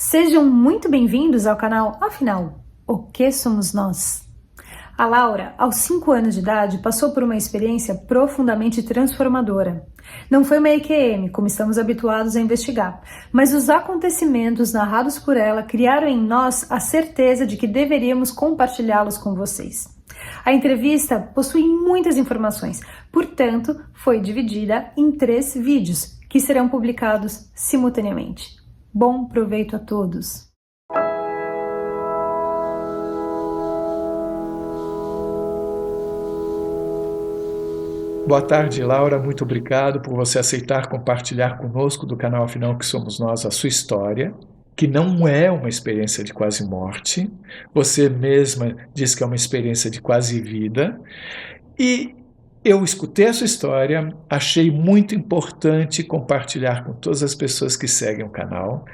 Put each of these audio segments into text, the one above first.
Sejam muito bem-vindos ao canal Afinal, o que somos nós? A Laura, aos 5 anos de idade, passou por uma experiência profundamente transformadora. Não foi uma EQM, como estamos habituados a investigar, mas os acontecimentos narrados por ela criaram em nós a certeza de que deveríamos compartilhá-los com vocês. A entrevista possui muitas informações, portanto, foi dividida em 3 vídeos, que serão publicados simultaneamente. Bom proveito a todos! Boa tarde, Laura. Muito obrigado por você aceitar compartilhar conosco do canal Afinal que Somos Nós a sua história, que não é uma experiência de quase morte. Você mesma diz que é uma experiência de quase vida. E eu escutei a sua história, achei muito importante compartilhar com todas as pessoas que seguem o canal.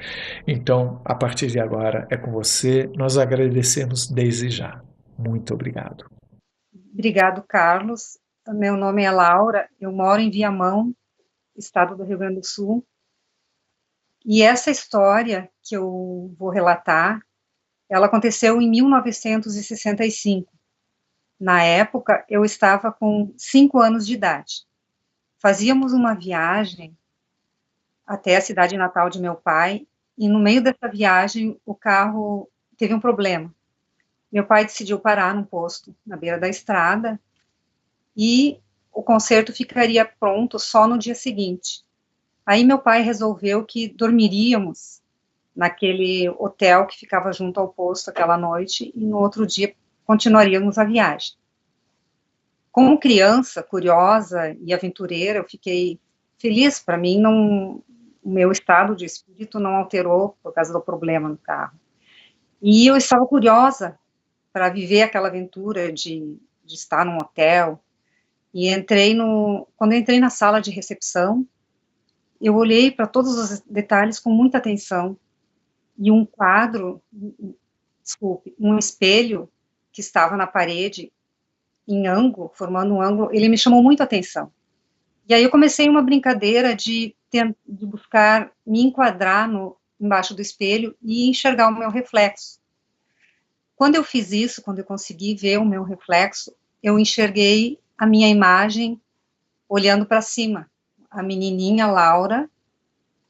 Então, a partir de agora é com você. Nós agradecemos desde já. Muito obrigado. Obrigado, Carlos. Meu nome é Laura, eu moro em Viamão, estado do Rio Grande do Sul. E essa história que eu vou relatar, ela aconteceu em 1965. Na época, eu estava com 5 anos de idade. Fazíamos uma viagem até a cidade natal de meu pai, e no meio dessa viagem, o carro teve um problema. Meu pai decidiu parar num posto na beira da estrada, e o concerto ficaria pronto só no dia seguinte. Aí meu pai resolveu que dormiríamos naquele hotel que ficava junto ao posto aquela noite, e no outro dia continuaríamos a viagem. Como criança, curiosa e aventureira, eu fiquei feliz. Para mim, não, o meu estado de espírito não alterou por causa do problema no carro. E eu estava curiosa para viver aquela aventura de estar num hotel. E quando eu entrei na sala de recepção, eu olhei para todos os detalhes com muita atenção, e um quadro, um espelho que estava na parede, em ângulo, formando um ângulo, ele me chamou muito a atenção. E aí eu comecei uma brincadeira de buscar me enquadrar embaixo do espelho e enxergar o meu reflexo. Quando eu fiz isso, quando eu consegui ver o meu reflexo, eu enxerguei a minha imagem olhando para cima, a menininha Laura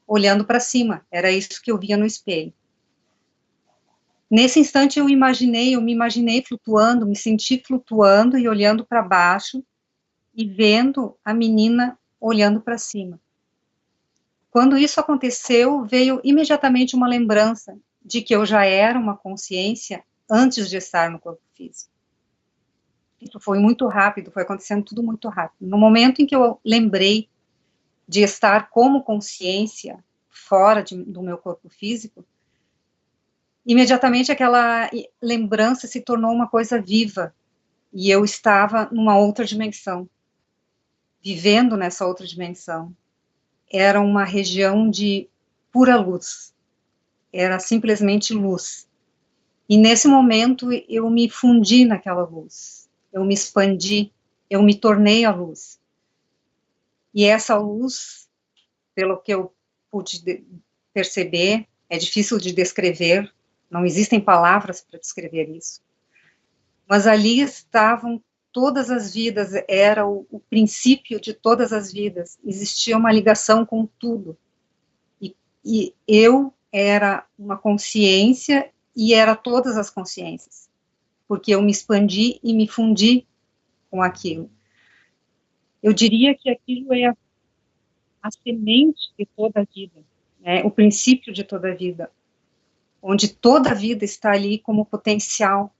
olhando para cima, era isso que eu via no espelho. Nesse instante eu me imaginei flutuando, me senti flutuando e olhando para baixo e vendo a menina olhando para cima. Quando isso aconteceu, veio imediatamente uma lembrança de que eu já era uma consciência antes de estar no corpo físico. Isso foi muito rápido, foi acontecendo tudo muito rápido. No momento em que eu lembrei de estar como consciência fora do meu corpo físico, imediatamente aquela lembrança se tornou uma coisa viva, e eu estava numa outra dimensão, vivendo nessa outra dimensão. Era uma região de pura luz, era simplesmente luz. E nesse momento eu me fundi naquela luz, eu me expandi, eu me tornei a luz. E essa luz, pelo que eu pude perceber, é difícil de descrever, não existem palavras para descrever isso, mas ali estavam todas as vidas, era o princípio de todas as vidas, existia uma ligação com tudo, e eu era uma consciência, e era todas as consciências, porque eu me expandi e me fundi com aquilo. Eu diria que aquilo é a semente de toda a vida, né, o princípio de toda a vida, onde toda a vida está ali como potencial,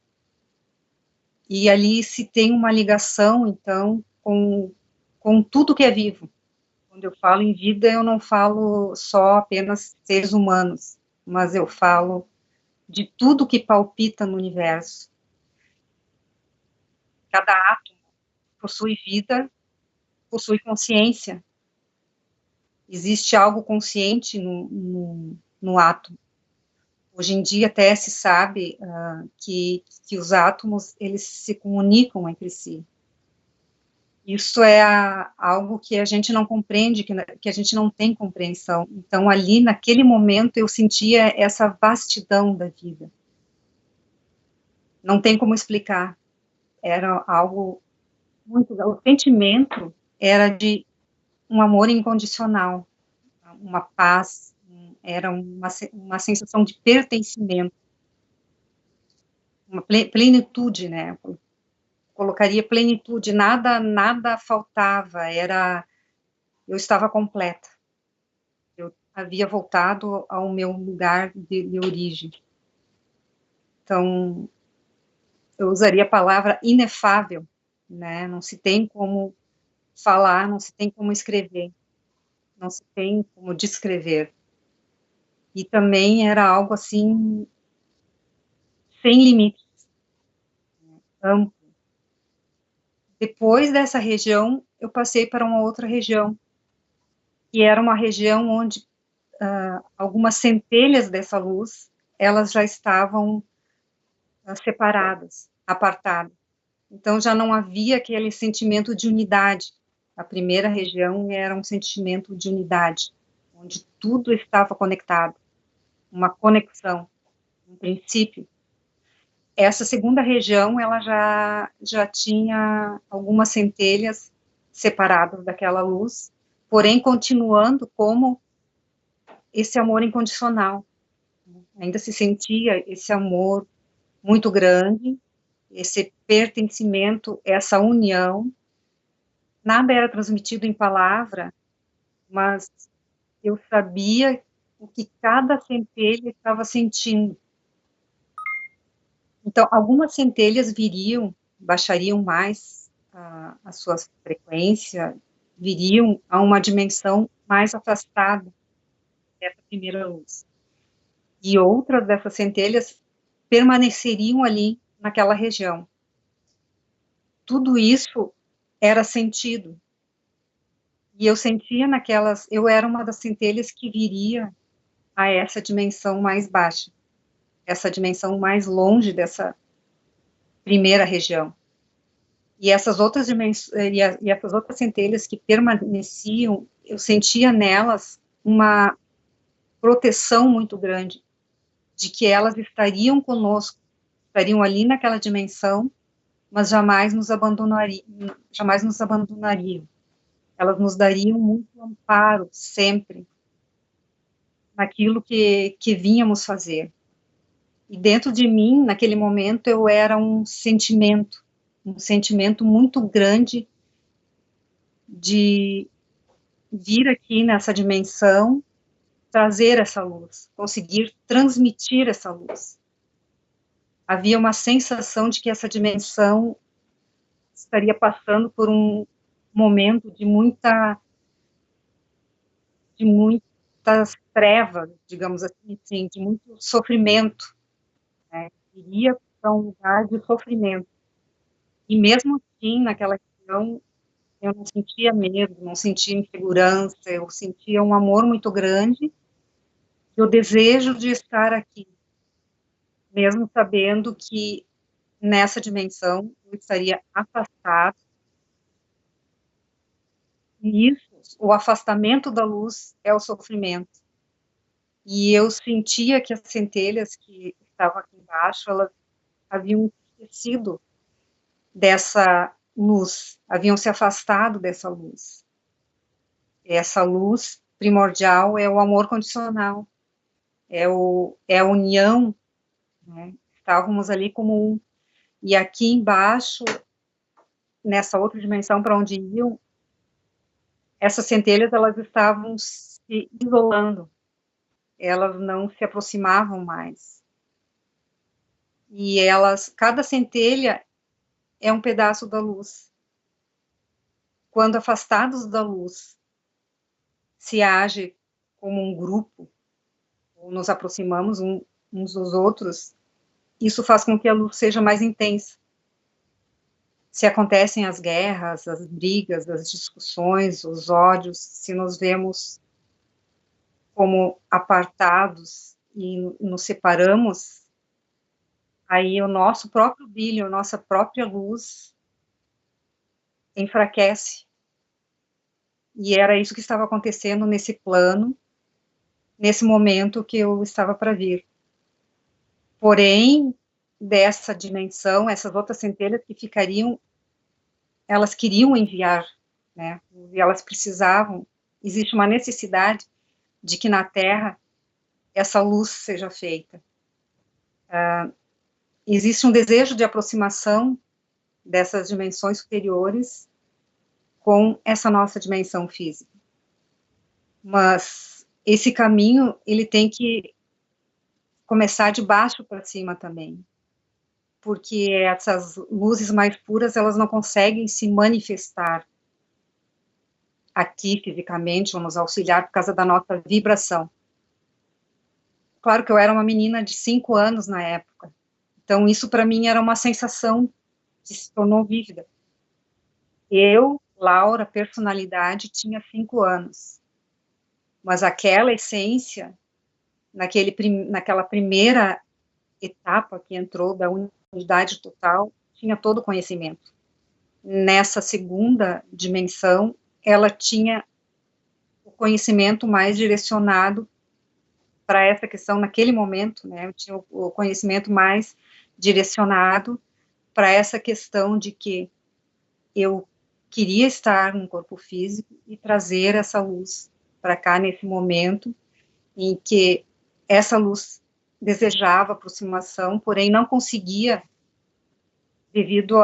e ali se tem uma ligação, então, com tudo que é vivo. Quando eu falo em vida, eu não falo só apenas seres humanos, mas eu falo de tudo que palpita no universo. Cada átomo possui vida, possui consciência. Existe algo consciente no átomo. Hoje em dia até se sabe que os átomos, eles se comunicam entre si. Isso é algo que a gente não compreende, que a gente não tem compreensão. Então, ali, naquele momento, eu sentia essa vastidão da vida. Não tem como explicar. Era algo muito... O sentimento era de um amor incondicional, uma paz, era uma sensação de pertencimento, uma plenitude, né? Eu colocaria plenitude, nada faltava, eu estava completa. Eu havia voltado ao meu lugar de origem. Então, eu usaria a palavra inefável, né? Não se tem como falar, não se tem como escrever, não se tem como descrever. E também era algo assim, sem limites, amplo. Depois dessa região, eu passei para uma outra região, que era uma região onde algumas centelhas dessa luz, elas já estavam separadas, apartadas. Então, já não havia aquele sentimento de unidade. A primeira região era um sentimento de unidade, onde tudo estava conectado, uma conexão, um princípio. Essa segunda região, ela já tinha algumas centelhas separadas daquela luz, porém continuando como esse amor incondicional. Ainda se sentia esse amor muito grande, esse pertencimento, essa união. Nada era transmitido em palavra, mas eu sabia o que cada centelha estava sentindo. Então, algumas centelhas baixariam mais a sua frequência, viriam a uma dimensão mais afastada dessa primeira luz. E outras dessas centelhas permaneceriam ali naquela região. Tudo isso era sentido. E eu sentia eu era uma das centelhas que viria a essa dimensão mais baixa, essa dimensão mais longe dessa primeira região. E essas outras e essas outras centelhas que permaneciam, eu sentia nelas uma proteção muito grande, de que elas estariam conosco, estariam ali naquela dimensão, mas jamais nos abandonariam. Elas nos dariam muito amparo, sempre, naquilo que vínhamos fazer. E dentro de mim, naquele momento, eu era um sentimento muito grande de vir aqui nessa dimensão, trazer essa luz, conseguir transmitir essa luz. Havia uma sensação de que essa dimensão estaria passando por um momento de muitas trevas, digamos assim, de muito sofrimento, né? Iria para um lugar de sofrimento. E mesmo assim, naquela região, eu não sentia medo, não sentia insegurança, eu sentia um amor muito grande e o desejo de estar aqui, mesmo sabendo que nessa dimensão eu estaria afastado. E isso, o afastamento da luz é o sofrimento. E eu sentia que as centelhas que estavam aqui embaixo, elas haviam esquecido dessa luz, haviam se afastado dessa luz. Essa luz primordial é o amor condicional, é a união, né? Estávamos ali como um. E aqui embaixo, nessa outra dimensão para onde iam, essas centelhas, elas estavam se isolando, elas não se aproximavam mais. E cada centelha é um pedaço da luz. Quando afastados da luz, se age como um grupo, ou nos aproximamos uns dos outros, isso faz com que a luz seja mais intensa. Se acontecem as guerras, as brigas, as discussões, os ódios, se nos vemos como apartados e nos separamos, aí o nosso próprio brilho, a nossa própria luz enfraquece. E era isso que estava acontecendo nesse plano, nesse momento que eu estava para vir. Porém, dessa dimensão, essas outras centelhas que ficariam, elas queriam enviar, né? E elas precisavam, existe uma necessidade de que na Terra essa luz seja feita. Existe um desejo de aproximação dessas dimensões superiores com essa nossa dimensão física. Mas esse caminho, ele tem que começar de baixo para cima também, porque essas luzes mais puras, elas não conseguem se manifestar aqui fisicamente, ou nos auxiliar por causa da nossa vibração. Claro que eu era uma menina de 5 anos na época, então isso para mim era uma sensação que se tornou vívida. Eu, Laura, personalidade, tinha 5 anos, mas aquela essência, naquela primeira etapa que entrou da unidade total, tinha todo o conhecimento. Nessa segunda dimensão, ela tinha o conhecimento mais direcionado para essa questão naquele momento, né? Eu tinha o conhecimento mais direcionado para essa questão de que eu queria estar num corpo físico e trazer essa luz para cá nesse momento em que essa luz desejava aproximação, porém não conseguia devido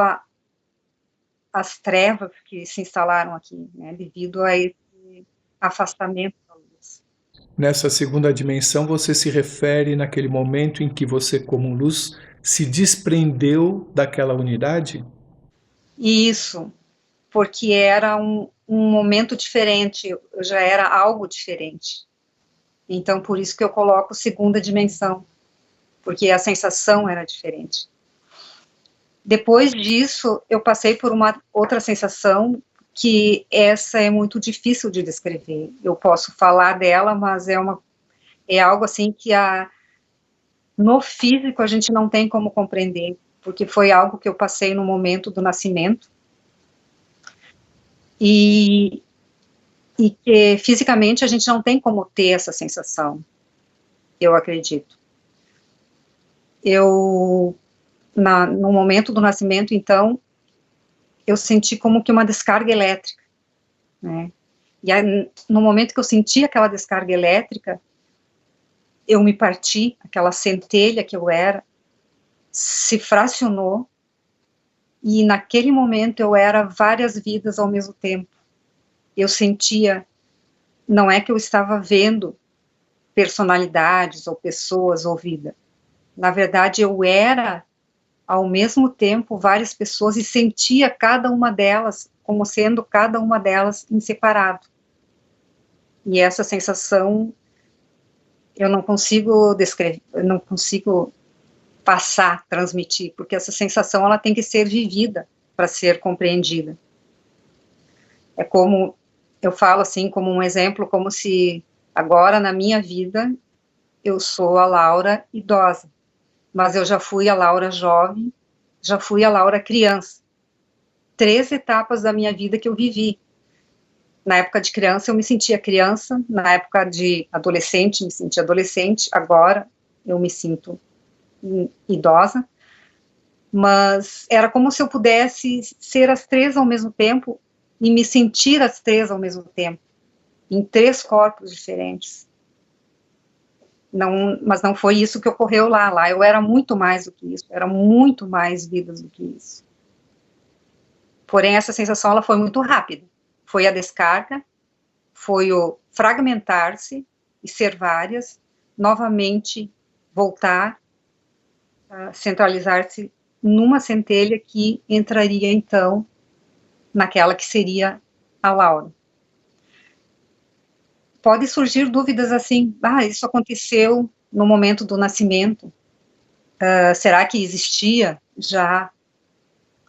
às trevas que se instalaram aqui, né, devido a esse afastamento da luz. Nessa segunda dimensão, você se refere naquele momento em que você, como luz, se desprendeu daquela unidade? Isso, porque era um momento diferente, eu já era algo diferente. Então, por isso que eu coloco segunda dimensão, porque a sensação era diferente. Depois disso, eu passei por uma outra sensação, que essa é muito difícil de descrever. Eu posso falar dela, mas é algo assim que no físico a gente não tem como compreender, porque foi algo que eu passei no momento do nascimento, e que fisicamente a gente não tem como ter essa sensação, eu acredito. No momento do nascimento, então, eu senti como que uma descarga elétrica, né? E aí, no momento que eu senti aquela descarga elétrica, eu me parti, aquela centelha que eu era, se fracionou, e naquele momento eu era várias vidas ao mesmo tempo. Eu sentia, não é que eu estava vendo personalidades ou pessoas ou vida. Na verdade, eu era, ao mesmo tempo, várias pessoas e sentia cada uma delas como sendo cada uma delas em separado. E essa sensação eu não consigo descrever, eu não consigo passar, transmitir, porque essa sensação ela tem que ser vivida para ser compreendida. É como, eu falo assim, como um exemplo, como se agora na minha vida eu sou a Laura idosa, mas eu já fui a Laura jovem, já fui a Laura criança. 3 etapas da minha vida que eu vivi. Na época de criança eu me sentia criança, na época de adolescente me sentia adolescente, agora eu me sinto idosa, mas era como se eu pudesse ser as 3 ao mesmo tempo e me sentir as 3 ao mesmo tempo, em 3 corpos diferentes. Não, mas não foi isso que ocorreu lá eu era muito mais do que isso, era muito mais vidas do que isso. Porém, essa sensação ela foi muito rápida, foi a descarga, foi o fragmentar-se e ser várias, novamente voltar a centralizar-se numa centelha que entraria, então, naquela que seria a Laura. Pode surgir dúvidas assim, isso aconteceu no momento do nascimento, será que existia já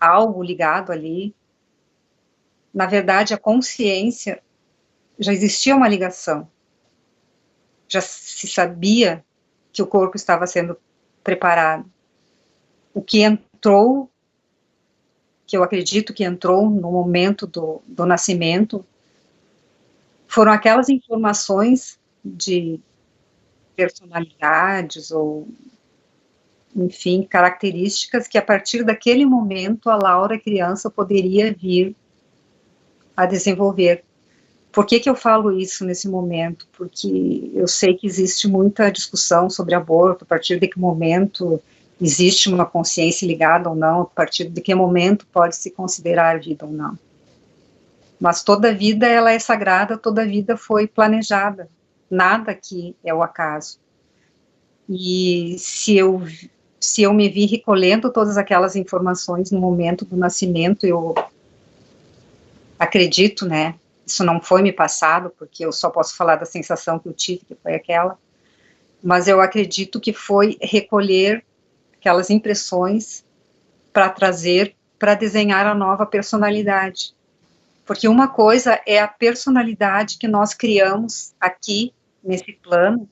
algo ligado ali? Na verdade, a consciência, já existia uma ligação, já se sabia que o corpo estava sendo preparado. O que entrou que eu acredito que entrou no momento do nascimento, foram aquelas informações de personalidades ou, enfim, características que a partir daquele momento a Laura criança poderia vir a desenvolver. Por que eu falo isso nesse momento? Porque eu sei que existe muita discussão sobre aborto, a partir de que momento existe uma consciência ligada ou não, a partir de que momento pode se considerar vida ou não. Mas toda vida ela é sagrada, toda vida foi planejada, nada aqui é o acaso. E se eu me vi recolhendo todas aquelas informações no momento do nascimento, eu acredito, né, isso não foi me passado, porque eu só posso falar da sensação que eu tive, que foi aquela, mas eu acredito que foi recolher aquelas impressões para trazer, para desenhar a nova personalidade. Porque uma coisa é a personalidade que nós criamos aqui, nesse plano,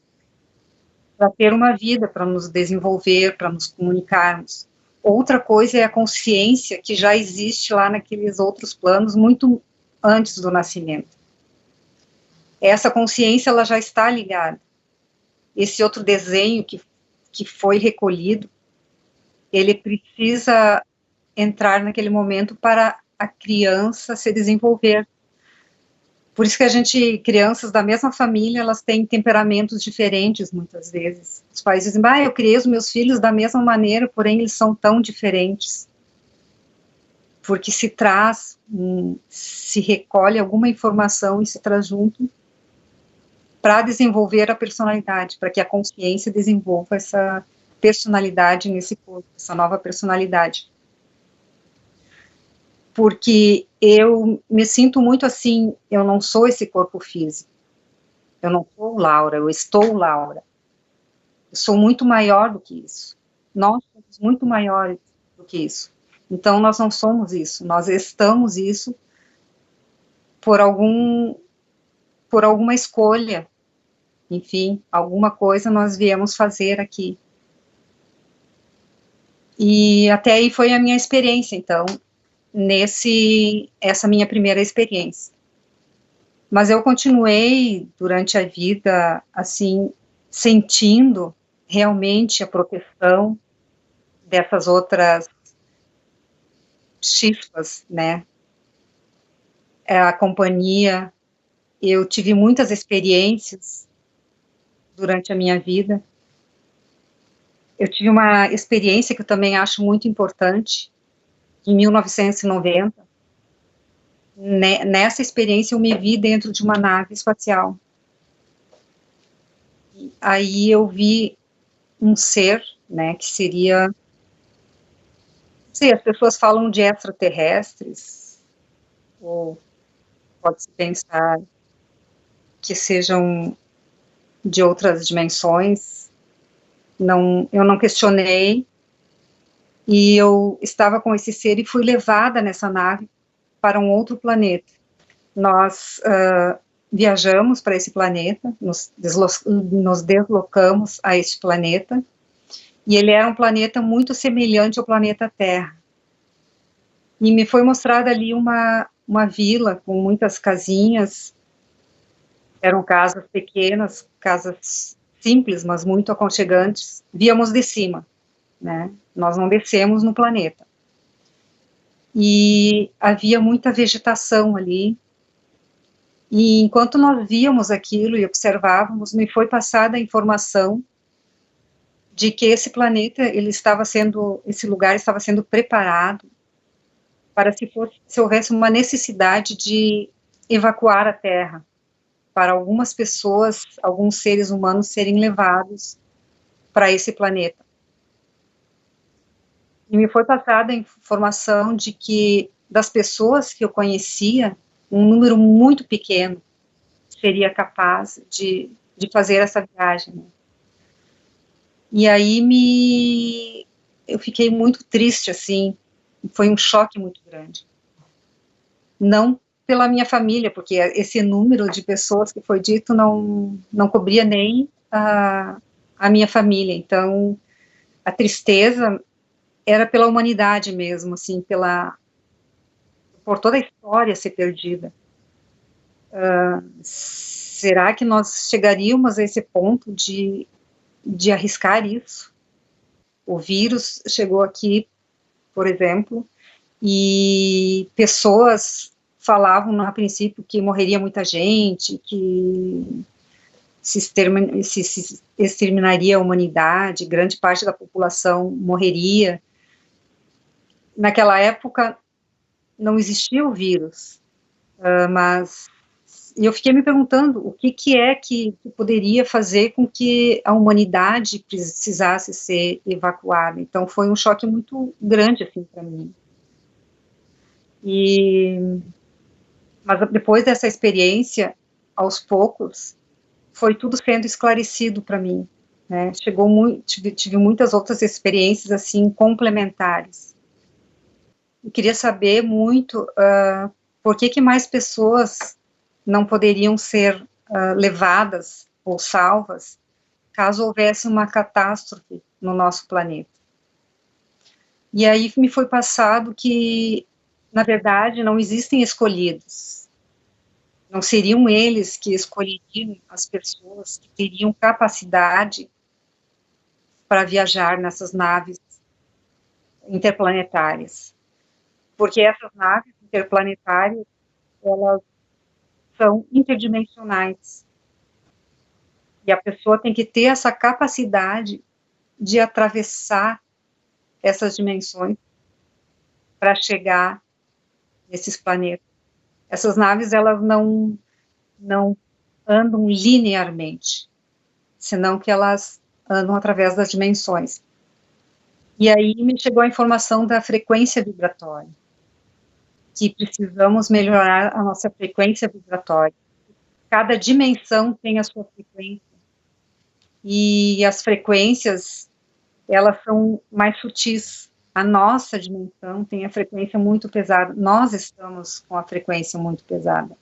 para ter uma vida, para nos desenvolver, para nos comunicarmos. Outra coisa é a consciência que já existe lá naqueles outros planos, muito antes do nascimento. Essa consciência, ela já está ligada. Esse outro desenho que foi recolhido, ele precisa entrar naquele momento para a criança se desenvolver. Por isso que crianças da mesma família, elas têm temperamentos diferentes, muitas vezes. Os pais dizem, eu criei os meus filhos da mesma maneira, porém eles são tão diferentes. Porque se recolhe alguma informação e se traz junto para desenvolver a personalidade, para que a consciência desenvolva essa personalidade nesse corpo, essa nova personalidade. Porque eu me sinto muito assim, eu não sou esse corpo físico, eu não sou Laura, eu estou Laura, eu sou muito maior do que isso, nós somos muito maiores do que isso, então nós não somos isso, nós estamos isso por alguma escolha, enfim, alguma coisa nós viemos fazer aqui, e até aí foi a minha experiência, então, essa minha primeira experiência. Mas eu continuei durante a vida, assim, sentindo realmente a proteção dessas outras chispas, né? A companhia. Eu tive muitas experiências durante a minha vida. Eu tive uma experiência que eu também acho muito importante, em 1990, nessa experiência eu me vi dentro de uma nave espacial. E aí eu vi um ser, né, que seria, não sei, as pessoas falam de extraterrestres, ou pode-se pensar que sejam de outras dimensões. Eu não questionei, e eu estava com esse ser e fui levada nessa nave para um outro planeta. Nós viajamos para esse planeta, nos deslocamos a este planeta, e ele era um planeta muito semelhante ao planeta Terra. E me foi mostrada ali uma vila com muitas casinhas, eram casas pequenas, casas simples, mas muito aconchegantes, víamos de cima, né? Nós não descemos no planeta. E havia muita vegetação ali, e enquanto nós víamos aquilo e observávamos, me foi passada a informação de que esse planeta, esse lugar estava sendo preparado para se houvesse uma necessidade de evacuar a Terra, para algumas pessoas, alguns seres humanos serem levados para esse planeta. E me foi passada a informação de que, das pessoas que eu conhecia, um número muito pequeno seria capaz de fazer essa viagem. Né? E aí eu fiquei muito triste, assim, foi um choque muito grande. Não pela minha família, porque esse número de pessoas que foi dito não cobria nem a minha família, então a tristeza era pela humanidade mesmo, assim, pela por toda a história ser perdida. Será que nós chegaríamos a esse ponto de arriscar isso? O vírus chegou aqui, por exemplo, e pessoas falavam a princípio que morreria muita gente, que se exterminaria a humanidade, grande parte da população morreria. Naquela época não existia o vírus, mas eu fiquei me perguntando o que é que poderia fazer com que a humanidade precisasse ser evacuada. Então foi um choque muito grande assim para mim. Mas depois dessa experiência, aos poucos, foi tudo sendo esclarecido para mim, né? Tive muitas outras experiências assim complementares. Eu queria saber muito por que mais pessoas não poderiam ser levadas ou salvas caso houvesse uma catástrofe no nosso planeta. E aí me foi passado que, na verdade, não existem escolhidos. Não seriam eles que escolheriam as pessoas que teriam capacidade para viajar nessas naves interplanetárias. Porque essas naves interplanetárias, elas são interdimensionais. E a pessoa tem que ter essa capacidade de atravessar essas dimensões para chegar nesses planetas. Essas naves, elas não andam linearmente, senão que elas andam através das dimensões. E aí me chegou a informação da frequência vibratória, que precisamos melhorar a nossa frequência vibratória. Cada dimensão tem a sua frequência, e as frequências, elas são mais sutis. A nossa dimensão tem a frequência muito pesada, nós estamos com a frequência muito pesada.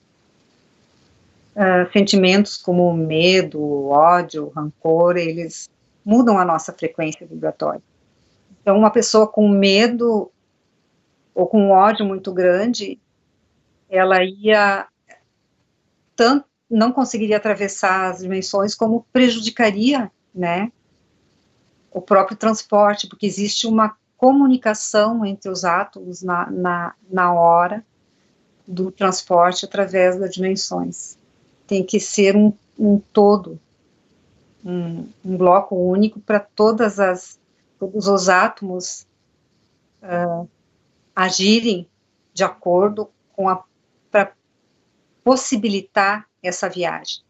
Sentimentos como medo, ódio, rancor, eles mudam a nossa frequência vibratória. Então, uma pessoa com medo ou com ódio muito grande, ela ia tanto não conseguiria atravessar as dimensões, como prejudicaria, né, o próprio transporte, porque existe uma comunicação entre os átomos na hora do transporte através das dimensões. Tem que ser um todo, um bloco único para todos os átomos agirem de acordo com para possibilitar essa viagem.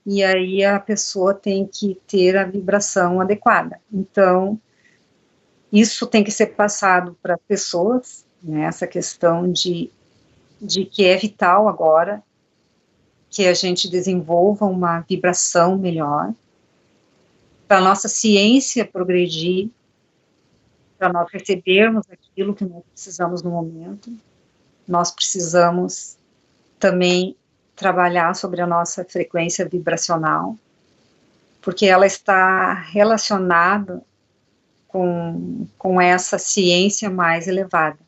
E aí a pessoa tem que ter a vibração adequada. Então, isso tem que ser passado para as pessoas, né, essa questão de que é vital agora que a gente desenvolva uma vibração melhor, para a nossa ciência progredir, para nós recebermos aquilo que nós precisamos no momento. Nós precisamos também trabalhar sobre a nossa frequência vibracional, porque ela está relacionada com essa ciência mais elevada,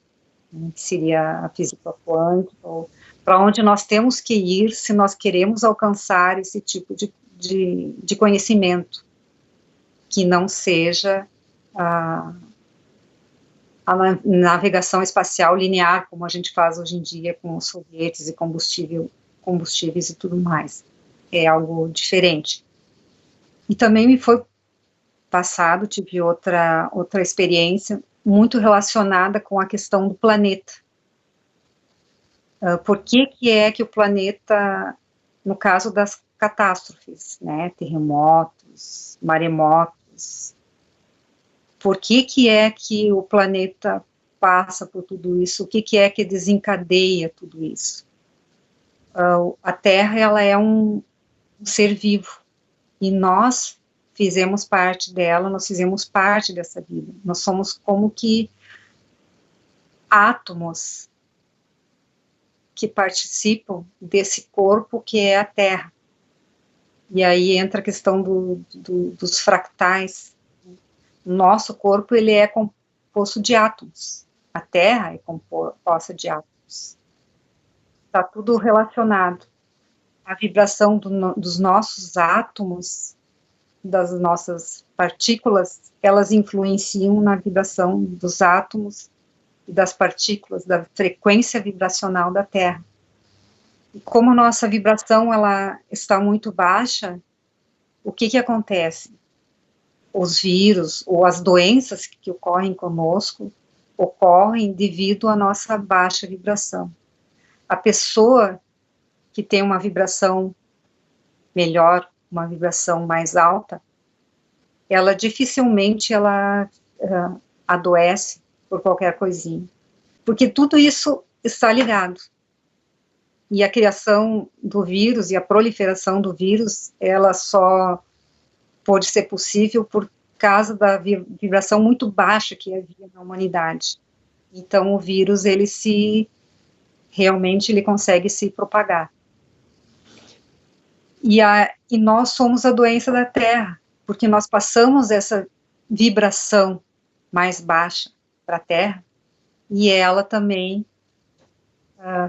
né, que seria a física quântica, ou para onde nós temos que ir se nós queremos alcançar esse tipo de conhecimento, que não seja a navegação espacial linear, como a gente faz hoje em dia com os foguetes e combustíveis e tudo mais. É algo diferente. E também me foi passado, tive outra experiência muito relacionada com a questão do planeta. Por que é que o planeta, no caso das catástrofes, né, terremotos, maremotos, por que é que o planeta passa por tudo isso? O que é que desencadeia tudo isso? A Terra, ela é um ser vivo, e nós fizemos parte dela, nós fizemos parte dessa vida. Nós somos como que átomos que participam desse corpo que é a Terra. E aí entra a questão dos fractais. Nosso corpo, ele é composto de átomos. A Terra é composta de átomos. átomos. Está tudo relacionado. A vibração dos nossos átomos, das nossas partículas, elas influenciam na vibração dos átomos e das partículas, da frequência vibracional da Terra. E como nossa vibração ela está muito baixa, o que acontece? Os vírus ou as doenças que ocorrem conosco ocorrem devido à nossa baixa vibração. A pessoa que tem uma vibração melhor, uma vibração mais alta, ela dificilmente adoece por qualquer coisinha, porque tudo isso está ligado. E a criação do vírus e a proliferação do vírus, ela só pôde ser possível por causa da vibração muito baixa que havia na humanidade. Então o vírus, realmente ele consegue se propagar. E nós somos a doença da Terra, porque nós passamos essa vibração mais baixa para a Terra, e ela também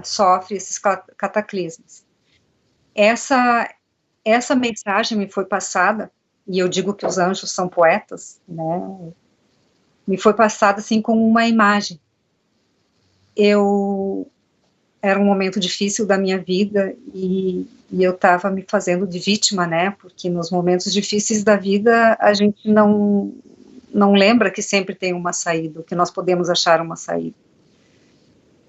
sofre esses cataclismos. Essa mensagem me foi passada, e eu digo que os anjos são poetas, né? Me foi passada assim como uma imagem. Era um momento difícil da minha vida e eu estava me fazendo de vítima, né? Porque nos momentos difíceis da vida a gente não lembra que sempre tem uma saída, que nós podemos achar uma saída.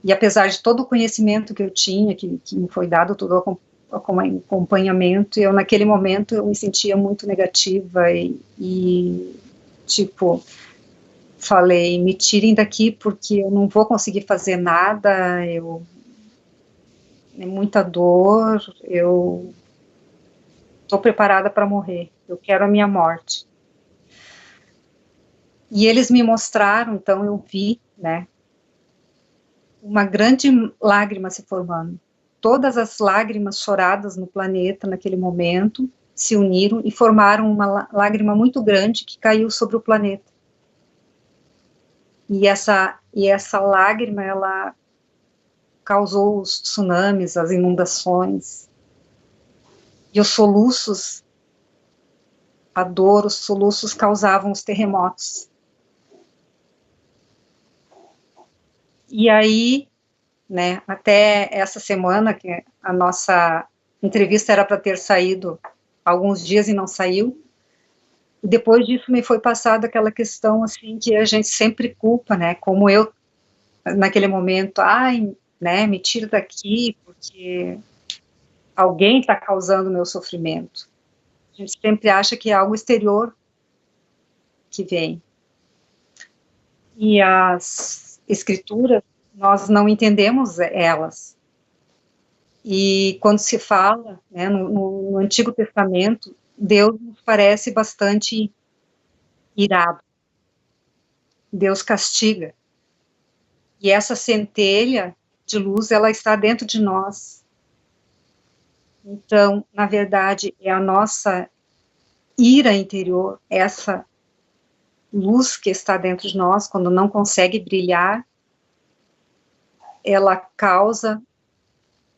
E apesar de todo o conhecimento que eu tinha, que me foi dado, todo o acompanhamento, eu naquele momento eu me sentia muito negativa e tipo, falei, me tirem daqui porque eu não vou conseguir fazer nada, é muita dor, eu estou preparada para morrer, eu quero a minha morte. E eles me mostraram, então eu vi, né, uma grande lágrima se formando. Todas as lágrimas choradas no planeta naquele momento se uniram e formaram uma lágrima muito grande que caiu sobre o planeta. E essa lágrima, ela causou os tsunamis, as inundações, e os soluços, a dor, os soluços causavam os terremotos. E aí, né, até essa semana, que a nossa entrevista era para ter saído alguns dias e não saiu, e depois disso me foi passada aquela questão, assim, que a gente sempre culpa, né, como eu, naquele momento, né, me tira daqui, porque alguém está causando o meu sofrimento. A gente sempre acha que é algo exterior que vem. E as escrituras, nós não entendemos elas. E quando se fala, né, no Antigo Testamento, Deus nos parece bastante irado. Deus castiga. E essa centelha de luz, ela está dentro de nós. Então, na verdade, é a nossa ira interior, essa luz que está dentro de nós, quando não consegue brilhar, ela causa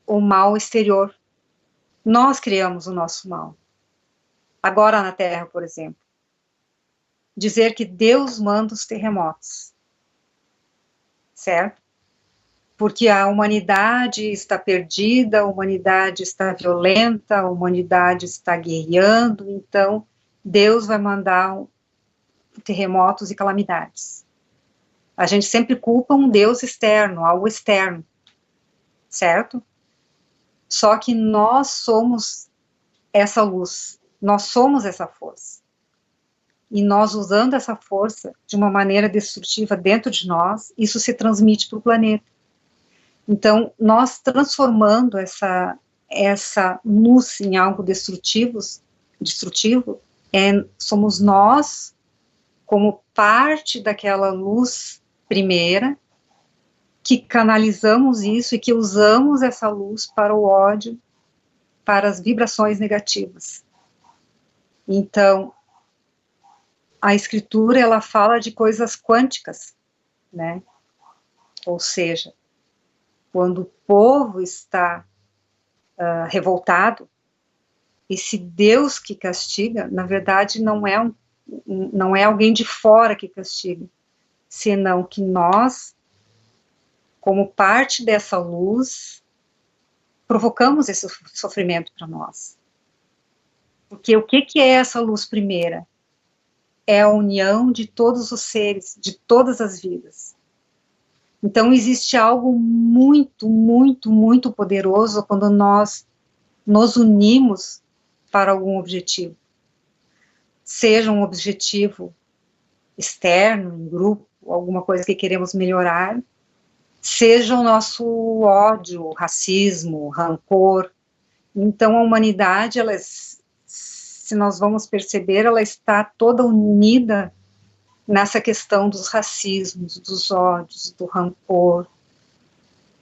o mal exterior. Nós criamos o nosso mal. Agora na Terra, por exemplo. Dizer que Deus manda os terremotos. Certo? Porque a humanidade está perdida, a humanidade está violenta, a humanidade está guerreando, então Deus vai mandar terremotos e calamidades. A gente sempre culpa um Deus externo, algo externo, certo? Só que nós somos essa luz, nós somos essa força. E nós usando essa força de uma maneira destrutiva dentro de nós, isso se transmite para o planeta. Então, nós transformando essa luz em algo destrutivo, somos nós, como parte daquela luz primeira, que canalizamos isso e que usamos essa luz para o ódio, para as vibrações negativas. Então, a escritura, ela fala de coisas quânticas, né? Ou seja, quando o povo está revoltado, esse Deus que castiga, na verdade, não é alguém de fora que castiga, senão que nós, como parte dessa luz, provocamos esse sofrimento para nós. Porque o que é essa luz primeira? É a união de todos os seres, de todas as vidas. Então, existe algo muito, muito, muito poderoso quando nós nos unimos para algum objetivo. Seja um objetivo externo, em grupo, alguma coisa que queremos melhorar, seja o nosso ódio, racismo, rancor. Então, a humanidade, se nós vamos perceber, ela está toda unida nessa questão dos racismos, dos ódios, do rancor.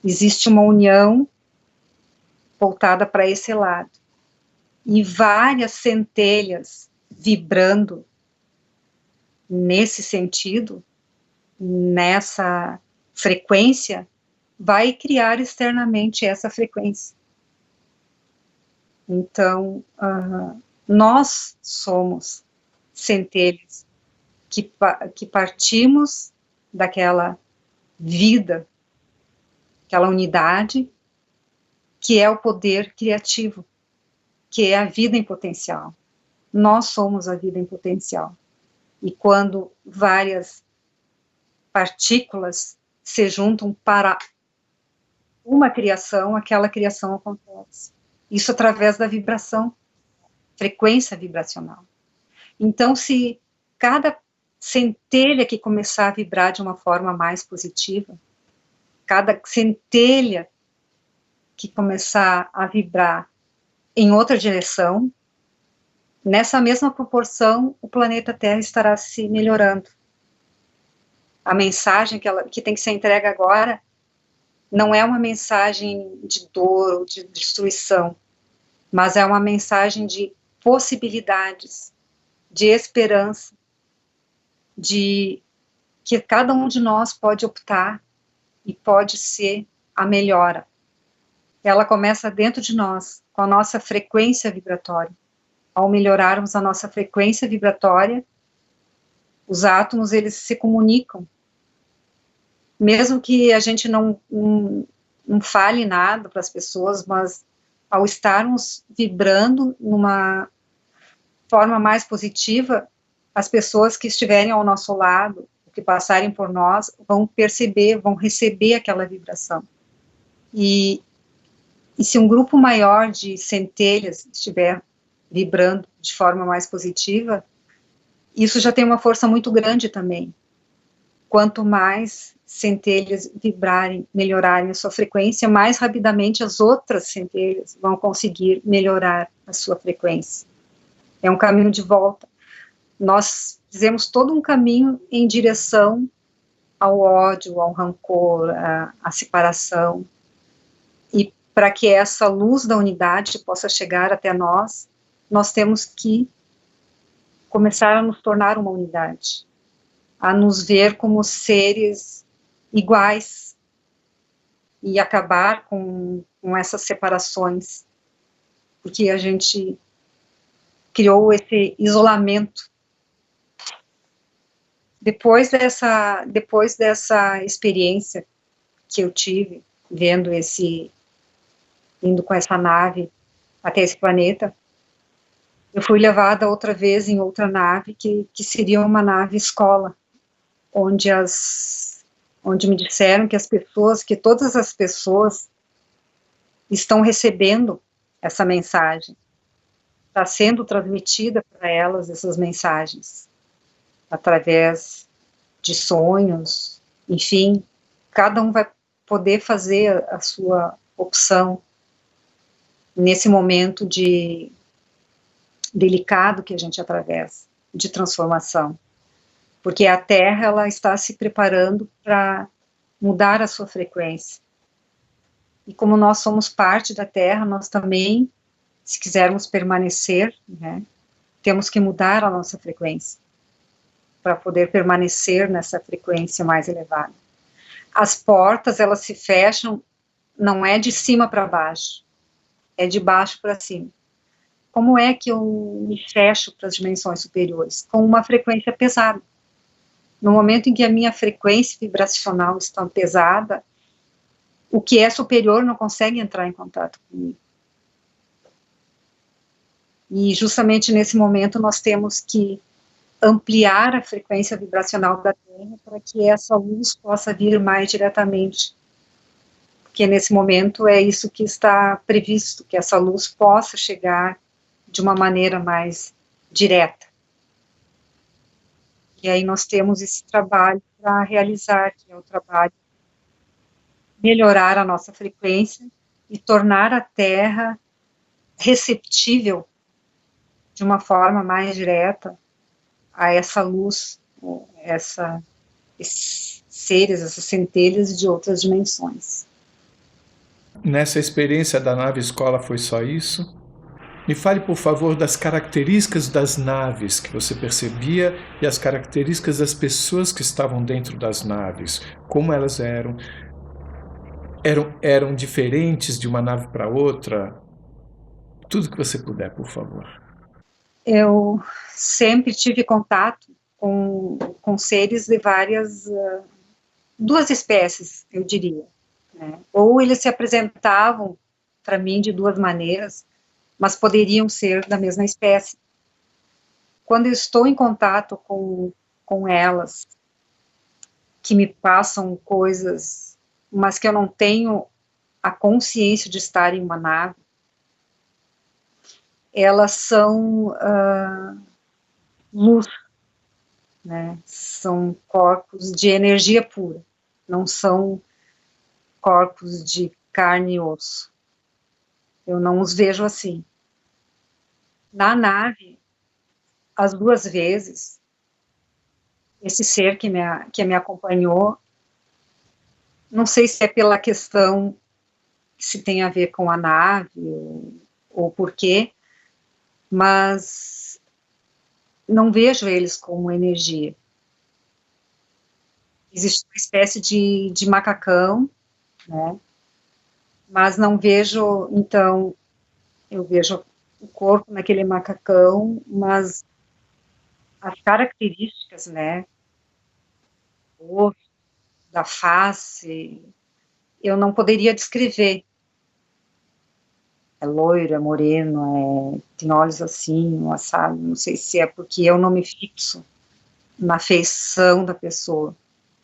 Existe uma união voltada para esse lado. E várias centelhas vibrando nesse sentido, nessa frequência, vai criar externamente essa frequência. Então, nós somos centelhas que partimos daquela vida, aquela unidade, que é o poder criativo, que é a vida em potencial. Nós somos a vida em potencial. E quando várias partículas se juntam para uma criação, aquela criação acontece. Isso através da vibração, frequência vibracional. Então, se cada centelha que começar a vibrar de uma forma mais positiva, cada centelha que começar a vibrar em outra direção, nessa mesma proporção, o planeta Terra estará se melhorando. A mensagem que tem que ser entregue agora não é uma mensagem de dor ou de destruição, mas é uma mensagem de possibilidades, de esperança, de que cada um de nós pode optar e pode ser a melhora. Ela começa dentro de nós, com a nossa frequência vibratória. Ao melhorarmos a nossa frequência vibratória, os átomos, eles se comunicam. Mesmo que a gente não fale nada para as pessoas, mas ao estarmos vibrando numa forma mais positiva, as pessoas que estiverem ao nosso lado, que passarem por nós, vão perceber, vão receber aquela vibração. E se um grupo maior de centelhas estiver vibrando de forma mais positiva, isso já tem uma força muito grande também. Quanto mais centelhas vibrarem, melhorarem a sua frequência, mais rapidamente as outras centelhas vão conseguir melhorar a sua frequência. É um caminho de volta. Nós fizemos todo um caminho em direção ao ódio, ao rancor, à separação. E para que essa luz da unidade possa chegar até nós, nós temos que começar a nos tornar uma unidade, a nos ver como seres iguais e acabar com essas separações, porque a gente criou esse isolamento. Depois dessa experiência que eu tive, indo com essa nave até esse planeta, eu fui levada outra vez em outra nave, que seria uma nave escola, onde me disseram que todas as pessoas estão recebendo essa mensagem, está sendo transmitida para elas essas mensagens, através de sonhos, enfim, cada um vai poder fazer a sua opção nesse momento delicado que a gente atravessa, de transformação, porque a Terra, ela está se preparando para mudar a sua frequência, e como nós somos parte da Terra, nós também, se quisermos permanecer, né, temos que mudar a nossa frequência, para poder permanecer nessa frequência mais elevada. As portas, elas se fecham não é de cima para baixo, é de baixo para cima. Como é que eu me fecho para as dimensões superiores? Com uma frequência pesada. No momento em que a minha frequência vibracional está pesada, o que é superior não consegue entrar em contato comigo. E justamente nesse momento nós temos que ampliar a frequência vibracional da Terra para que essa luz possa vir mais diretamente. Porque nesse momento é isso que está previsto, que essa luz possa chegar de uma maneira mais direta. E aí nós temos esse trabalho para realizar, que é o trabalho de melhorar a nossa frequência e tornar a Terra receptível de uma forma mais direta a essa luz, esses seres, essas centelhas de outras dimensões. Nessa experiência da nave escola foi só isso? Me fale, por favor, das características das naves que você percebia e as características das pessoas que estavam dentro das naves. Como elas eram? Eram diferentes de uma nave para outra? Tudo que você puder, por favor. Eu sempre tive contato com seres de duas espécies, eu diria, né? Ou eles se apresentavam para mim de duas maneiras, mas poderiam ser da mesma espécie. Quando eu estou em contato com elas, que me passam coisas, mas que eu não tenho a consciência de estar em uma nave, elas são luz, né? São corpos de energia pura, não são corpos de carne e osso. Eu não os vejo assim. Na nave, as duas vezes, esse ser que me acompanhou, não sei se é pela questão que se tem a ver com a nave, ou por quê, mas não vejo eles como energia. Existe uma espécie de macacão, né? Mas não vejo, então, eu vejo o corpo naquele macacão, mas as características, né, do rosto, da face, eu não poderia descrever. É loiro, é moreno, tem olhos assim, assado, não sei se é porque eu não me fixo na feição da pessoa.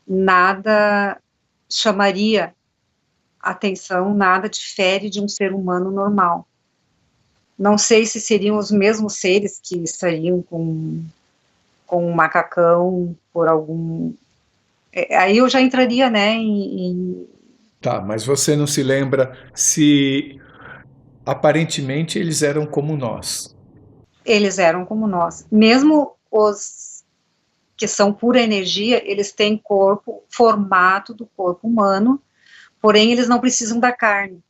Nada chamaria atenção, nada difere de um ser humano normal. Não sei se seriam os mesmos seres que estariam com um macacão por algum... Aí eu já entraria, né, Tá, mas você não se lembra se aparentemente eles eram como nós? Eles eram como nós. Mesmo os que são pura energia, eles têm corpo, formato do corpo humano, porém eles não precisam da carne.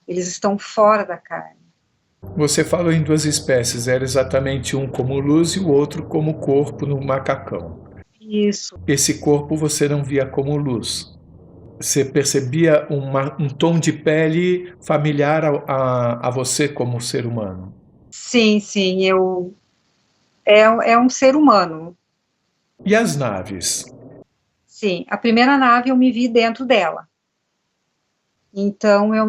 Eles estão fora da carne. Você falou em duas espécies, era exatamente um como luz e o outro como corpo no macacão. Isso. Esse corpo você não via como luz. Você percebia um tom de pele familiar a você como ser humano? Sim, é um ser humano. E as naves? Sim, a primeira nave eu me vi dentro dela. Então eu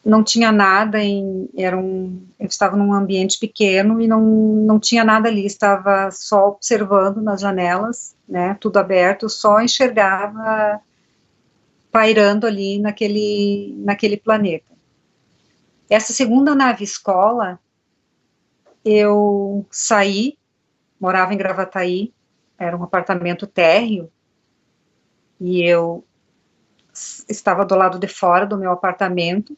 não tinha nada, eu estava num ambiente pequeno e não tinha nada ali, estava só observando nas janelas, né, tudo aberto, só enxergava pairando ali naquele planeta. Essa segunda nave escola, eu saí, morava em Gravataí, era um apartamento térreo, e eu estava do lado de fora do meu apartamento,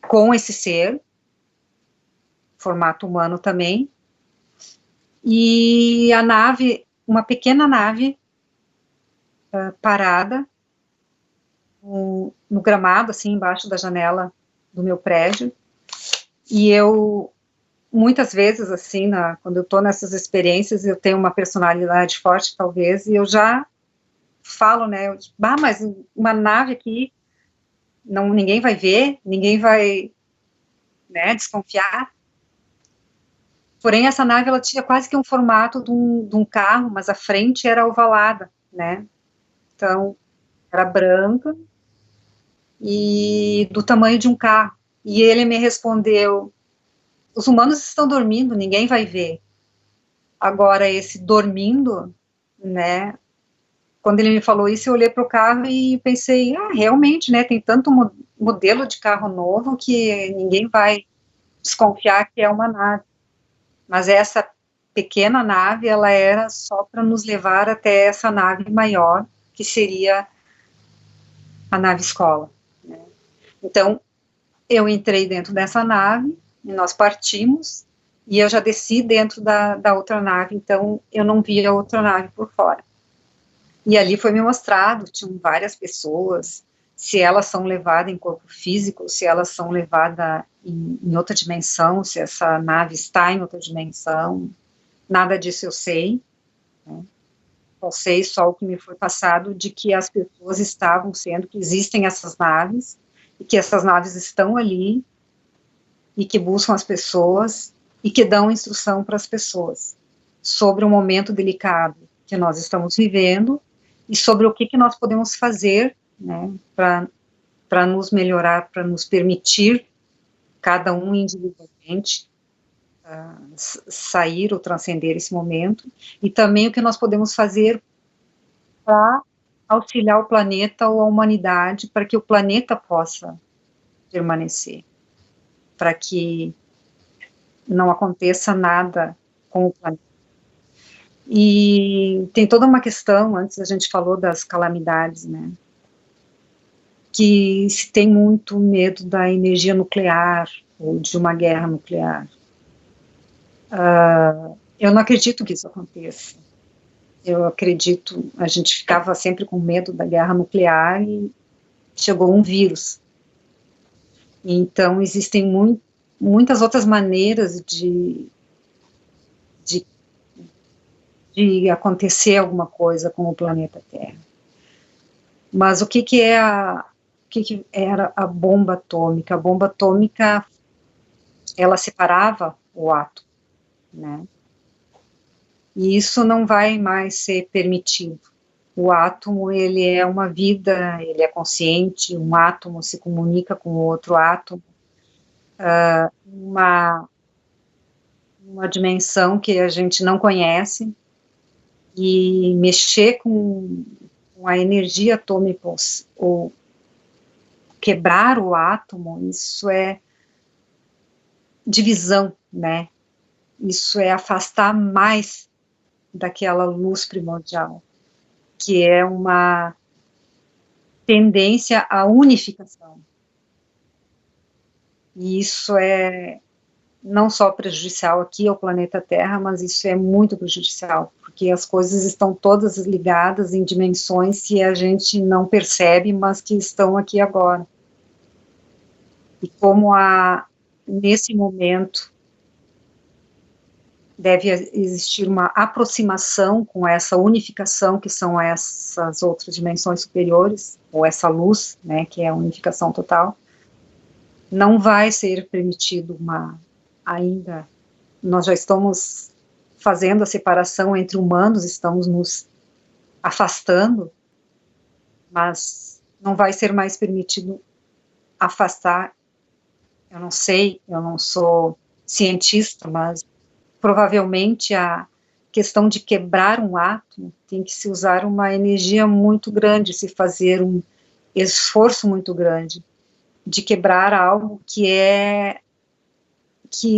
com esse ser, formato humano também, e a nave, uma pequena nave, parada, no gramado, assim, embaixo da janela do meu prédio, e eu, muitas vezes, assim, quando eu estou nessas experiências, eu tenho uma personalidade forte, talvez, e eu já falo, né, mas uma nave aqui, ninguém vai ver, ninguém vai, né, desconfiar. Porém, essa nave, ela tinha quase que um formato de um carro, mas a frente era ovalada, né, então, era branca e do tamanho de um carro. E ele me respondeu, os humanos estão dormindo, ninguém vai ver. Agora, esse dormindo, né, quando ele me falou isso, eu olhei para o carro e pensei, realmente, né, tem tanto modelo de carro novo que ninguém vai desconfiar que é uma nave. Mas essa pequena nave, ela era só para nos levar até essa nave maior, que seria a nave escola, né. Então, eu entrei dentro dessa nave, e nós partimos, e eu já desci dentro da outra nave, então eu não via a outra nave por fora. E ali foi me mostrado, tinham várias pessoas, se elas são levadas em corpo físico, se elas são levadas em outra dimensão, se essa nave está em outra dimensão, nada disso eu sei, né? Eu sei só o que me foi passado de que as pessoas estavam sendo, que existem essas naves, e que essas naves estão ali, e que buscam as pessoas, e que dão instrução para as pessoas, sobre o momento delicado que nós estamos vivendo, e sobre o que nós podemos fazer, né, para nos melhorar, para nos permitir, cada um individualmente, sair ou transcender esse momento, e também o que nós podemos fazer para auxiliar o planeta ou a humanidade, para que o planeta possa permanecer, para que não aconteça nada com o planeta. E tem toda uma questão, antes a gente falou das calamidades, né, que se tem muito medo da energia nuclear, ou de uma guerra nuclear. Eu não acredito que isso aconteça. Eu acredito, a gente ficava sempre com medo da guerra nuclear e chegou um vírus. Então, existem muitas outras maneiras de acontecer alguma coisa com o planeta Terra. Mas o que era a bomba atômica? A bomba atômica, ela separava o átomo, né? E isso não vai mais ser permitido. O átomo, ele é uma vida, ele é consciente, um átomo se comunica com outro átomo, uma dimensão que a gente não conhece, e mexer com a energia atômica, ou quebrar o átomo, isso é divisão, né? Isso é afastar mais daquela luz primordial, que é uma tendência à unificação. E isso é não só prejudicial aqui ao planeta Terra, mas isso é muito prejudicial, porque as coisas estão todas ligadas em dimensões que a gente não percebe, mas que estão aqui agora. E como nesse momento deve existir uma aproximação com essa unificação, que são essas outras dimensões superiores, ou essa luz, né, que é a unificação total, não vai ser permitido ainda, nós já estamos fazendo a separação entre humanos, estamos nos afastando, mas não vai ser mais permitido afastar. Eu não sei, eu não sou cientista, mas provavelmente a questão de quebrar um átomo tem que se usar uma energia muito grande, se fazer um esforço muito grande de quebrar algo que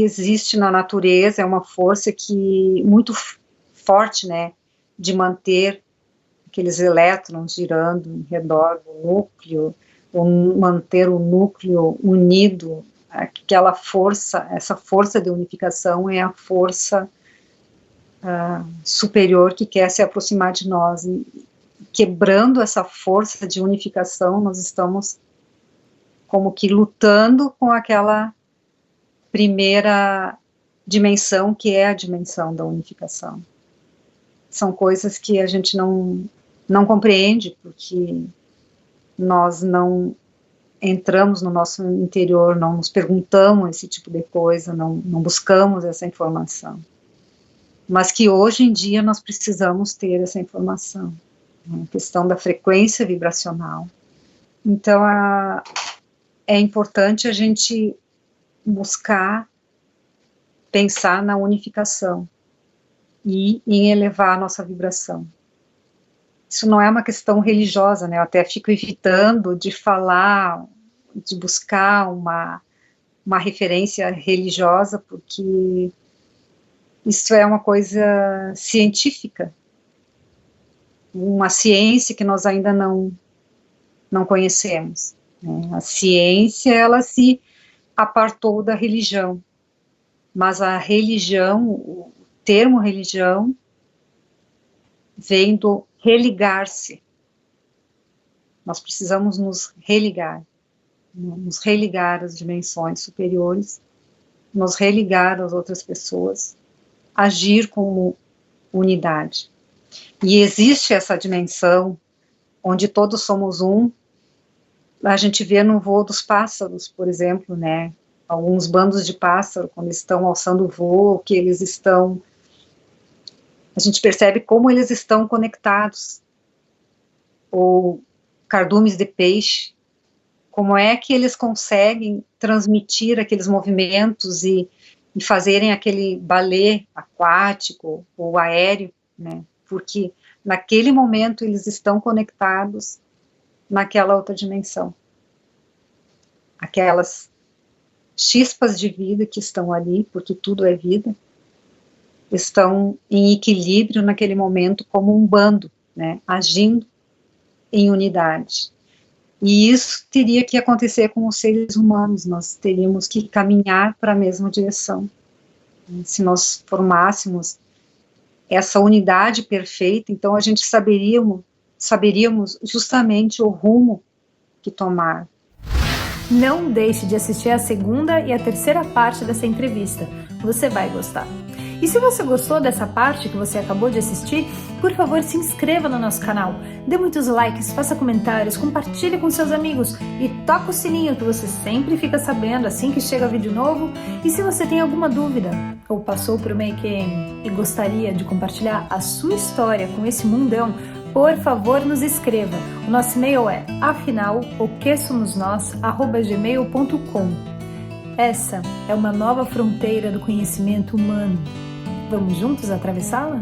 existe na natureza, é uma força muito forte, né, de manter aqueles elétrons girando em redor do núcleo, ou manter o núcleo unido. Aquela força, essa força de unificação é a força superior que quer se aproximar de nós, e quebrando essa força de unificação, nós estamos como que lutando com aquela primeira dimensão, que é a dimensão da unificação. São coisas que a gente não não compreende, porque nós não entramos no nosso interior, não nos perguntamos esse tipo de coisa, não buscamos essa informação. Mas que hoje em dia nós precisamos ter essa informação. A questão da frequência vibracional. Então, é importante a gente buscar pensar na unificação e em elevar a nossa vibração. Isso não é uma questão religiosa, né? Eu até fico evitando de falar, de buscar uma referência religiosa, porque isso é uma coisa científica, uma ciência que nós ainda não conhecemos, né? A ciência, ela se apartou da religião, mas a religião, o termo religião, vem do religar-se. Nós precisamos nos religar às dimensões superiores, nos religar às outras pessoas, agir como unidade. E existe essa dimensão onde todos somos um. A gente vê no voo dos pássaros, por exemplo, né? Alguns bandos de pássaro, quando estão alçando o voo, que eles estão... A gente percebe como eles estão conectados. Ou cardumes de peixe, como é que eles conseguem transmitir aqueles movimentos e fazerem aquele balé aquático ou aéreo, né? Porque naquele momento eles estão conectados naquela outra dimensão. Aquelas chispas de vida que estão ali, porque tudo é vida, estão em equilíbrio naquele momento como um bando, né? Agindo em unidade. E isso teria que acontecer com os seres humanos, nós teríamos que caminhar para a mesma direção. Se nós formássemos essa unidade perfeita, então a gente saberíamos justamente o rumo que tomar. Não deixe de assistir a segunda e a terceira parte dessa entrevista, você vai gostar. E se você gostou dessa parte que você acabou de assistir, por favor, se inscreva no nosso canal, dê muitos likes, faça comentários, compartilhe com seus amigos e toca o sininho que você sempre fica sabendo assim que chega vídeo novo. E se você tem alguma dúvida ou passou por uma EQM e gostaria de compartilhar a sua história com esse mundão, por favor, nos escreva. O nosso e-mail é afinal.oquesomosnós@gmail.com. Essa é uma nova fronteira do conhecimento humano. Vamos juntos atravessá-la?